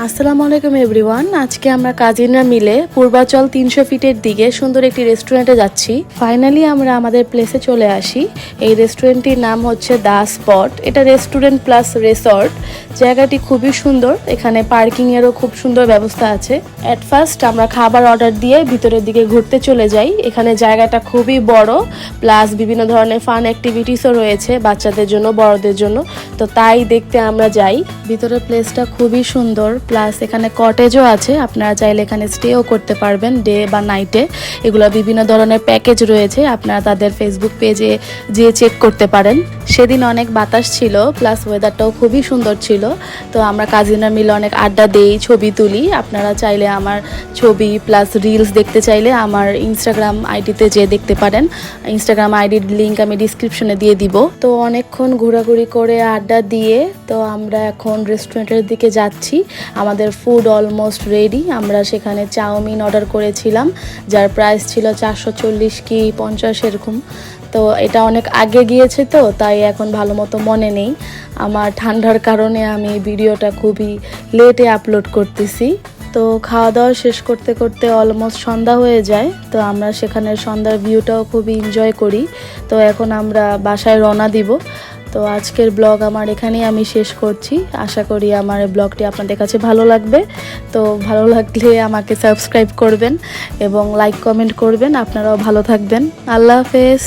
আসসালামু আলাইকুম এভরিওয়ান। আজকে আমরা কাজিনরা মিলে পূর্বাচল 300 ফিটের দিকে সুন্দর একটি রেস্টুরেন্টে যাচ্ছি। ফাইনালি আমরা আমাদের প্লেসে চলে আসি। এই রেস্টুরেন্টটির নাম হচ্ছে দা স্পট। এটা রেস্টুরেন্ট প্লাস রিসর্ট। জায়গাটি খুবই সুন্দর, এখানে পার্কিংয়েরও খুব সুন্দর ব্যবস্থা আছে। অ্যাট ফার্স্ট আমরা খাবার অর্ডার দিয়ে ভিতরের দিকে ঘুরতে চলে যাই। এখানে জায়গাটা খুবই বড়, প্লাস বিভিন্ন ধরনের ফান অ্যাক্টিভিটিসও রয়েছে বাচ্চাদের জন্য, বড়দের জন্য। তো তাই দেখতে আমরা যাই। ভিতরের প্লেসটা খুবই সুন্দর, প্লাস এখানে কটেজও আছে, আপনারা চাইলে এখানে স্টেও করতে পারবেন ডে বা নাইটে। এগুলো বিভিন্ন ধরনের প্যাকেজ রয়েছে, আপনারা তাদের ফেসবুক পেজে যেয়ে চেক করতে পারেন। সেদিন অনেক বাতাস ছিল, প্লাস ওয়েদারটাও খুবই সুন্দর ছিল। তো আমরা কাজিনরা মিলে অনেক আড্ডা দেই, ছবি তুলি। আপনারা চাইলে আমার ছবি প্লাস রিলস দেখতে চাইলে আমার ইনস্টাগ্রাম আইডিতে যেয়ে দেখতে পারেন। ইনস্টাগ্রাম আইডির লিঙ্ক আমি ডিসক্রিপশনে দিয়ে দিব। তো অনেকক্ষণ ঘোরাঘুরি করে আড্ডা দিয়ে তো আমরা এখন রেস্টুরেন্টের দিকে যাচ্ছি। আমাদের ফুড অলমোস্ট রেডি। আমরা সেখানে চাউমিন অর্ডার করেছিলাম, যার প্রাইস ছিল 440 কি 50 এরকম। তো এটা অনেক আগে গিয়েছে, তো তাই এখন ভালো মতো মনে নেই। আমার ঠান্ডার কারণে আমি ভিডিওটা খুবই লেটে আপলোড করতেছি। তো খাওয়া দাওয়া শেষ করতে করতে অলমোস্ট সন্ধ্যা হয়ে যায়। তো আমরা সেখানের সন্ধ্যার ভিউটাও খুবই এনজয় করি। তো এখন আমরা বাসায় রওনা দিব। তো আজকের ব্লগ আমার এখানেই আমি শেষ করছি। আশা করি আমার এই ব্লগটি আপনাদের কাছে ভালো লাগবে। তো ভালো লাগলে আমাকে সাবস্ক্রাইব করবেন এবং লাইক কমেন্ট করবেন। আপনারাও ভালো থাকবেন। আল্লাহ হাফেজ।